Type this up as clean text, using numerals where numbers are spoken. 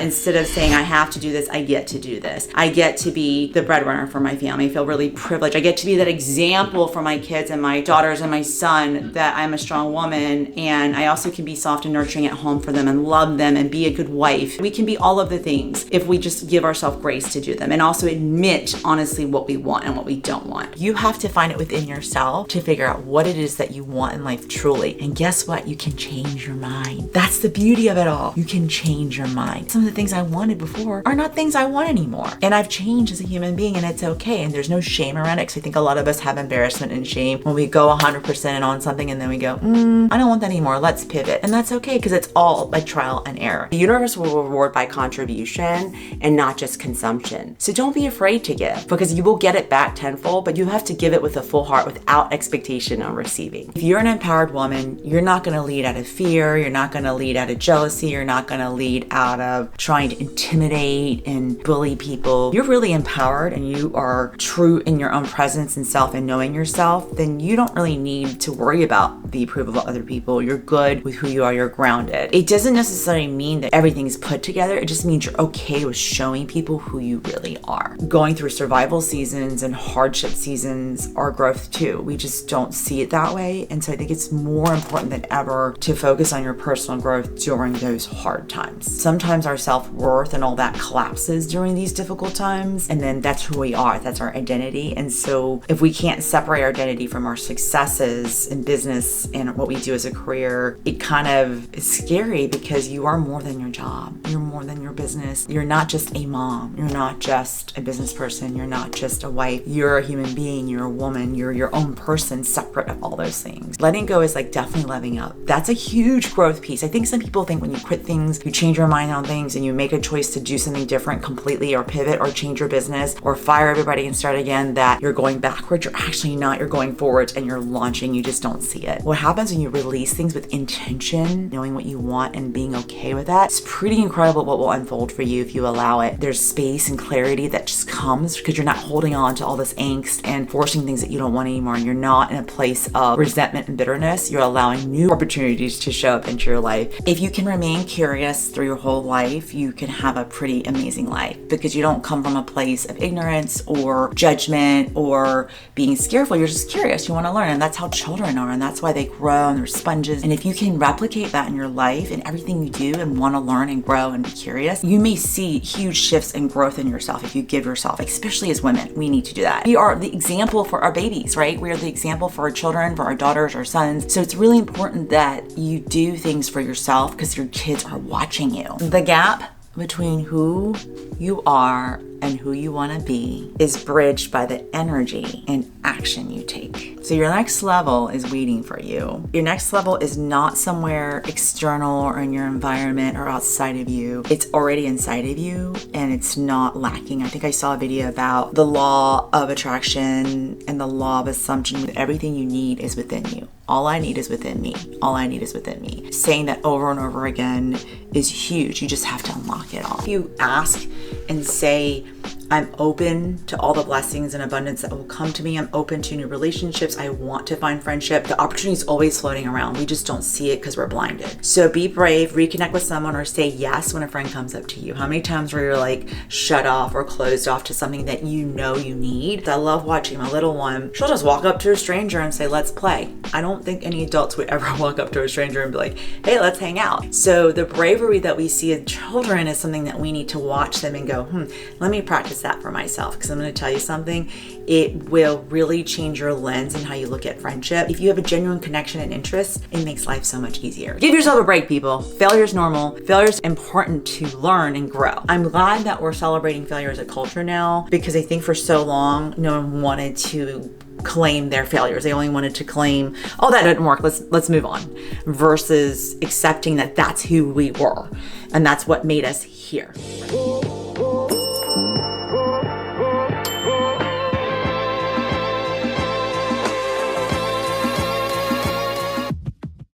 Instead of saying, I have to do this, I get to do this. I get to be the breadwinner for my family. I feel really privileged. I get to be that example for my kids and my daughters and my son that I'm a strong woman, and I also can be soft and nurturing at home for them and love them and be a good wife. We can be all of the things if we just give ourselves grace to do them and also admit honestly what we want and what we don't want. You have to find it within yourself to figure out what it is that you want in life truly. And guess what? You can change your mind. That's the beauty of it all. You can change your mind. Some of the things I wanted before are not things I want anymore. And I've changed as a human being, and it's okay. And there's no shame around it, because I think a lot of us have embarrassment and shame when we go 100% in on something and then we go, I don't want that anymore. Let's pivot. And that's okay, because it's all by trial and error. The universe will reward by contribution and not just consumption. So don't be afraid to give, because you will get it back tenfold, but you have to give it with a full heart without expectation of receiving. If you're an empowered woman, you're not going to lead out of fear. You're not going to lead out of jealousy. You're not going to lead out of trying to intimidate and bully people. You're really empowered and you are true in your own presence and self and knowing yourself, then you don't really need to worry about the approval of other people. You're good with who you are. You're grounded. It doesn't necessarily mean that everything's put together. It just means you're okay with showing people who you really are. Going through survival seasons and hardship seasons are growth too. We just don't see it that way. And so I think it's more important than ever to focus on your personal growth during those hard times. Sometimes our self-worth and all that collapses during these difficult times, and then that's who we are. That's our identity. And so if we can't separate our identity from our successes in business and what we do as a career, it kind of is scary, because you are more than your job. You're more than your business. You're not just a mom. You're not just a business person. You're not just a wife. You're a human being. You're a woman. You're your own person, separate of all those things. Letting go is like definitely leveling up. That's a huge growth piece. I think some people think when you quit things, you change your mind on things and you make a choice to do something different completely, or pivot, or change your business, or fire everybody and start again, that you're going backwards. You're actually not. You're going forwards and you're launching. You just don't see it. What happens when you release things with intention, knowing what you want and being okay with that, it's pretty incredible what will unfold for you if you allow it. There's space and clarity that just comes because you're not holding on to all this angst and forcing things that you don't want anymore. And you're not in a place of resentment and bitterness. You're allowing new opportunities to show up into your life. If you can remain curious through your whole life, you can have a pretty amazing life, because you don't come from a place of ignorance or judgment or being scareful. You're just curious. You want to learn. And that's how children are. And that's why they grow and they're sponges. And if you can replicate that in your life and everything you do and want to learn and grow and be curious, you may see huge shifts and growth in yourself if you give yourself, especially as women. We need to do that. We are the example for our babies, right? We are the example for our children, for our daughters, our sons. So it's really important that you do things for yourself, because your kids are watching you. The gap between who you are and who you want to be is bridged by the energy and action you take. So your next level is waiting for you. Your next level is not somewhere external or in your environment or outside of you. It's already inside of you, and it's not lacking. I think I saw a video about the law of attraction and the law of assumption. Everything you need is within you. All I need is within me. All I need is within me. Saying that over and over again is huge. You just have to unlock it all. If you ask and say, I'm open to all the blessings and abundance that will come to me. I'm open to new relationships. I want to find friendship. The opportunity is always floating around. We just don't see it because we're blinded. So be brave, reconnect with someone, or say yes when a friend comes up to you. How many times were you like shut off or closed off to something that you know you need? I love watching my little one. She'll just walk up to a stranger and say, let's play. I don't think any adults would ever walk up to a stranger and be like, hey, let's hang out. So the bravery that we see in children is something that we need to watch them and go, let me practice that for myself, because I'm going to tell you something, it will really change your lens and how you look at friendship. If you have a genuine connection and interest, it makes life so much easier. Give yourself a break, people. Failure is normal. Failure is important to learn and grow. I'm glad that we're celebrating failure as a culture now, because I think for so long, no one wanted to claim their failures. They only wanted to claim, oh, that didn't work, let's move on, versus accepting that that's who we were and that's what made us here.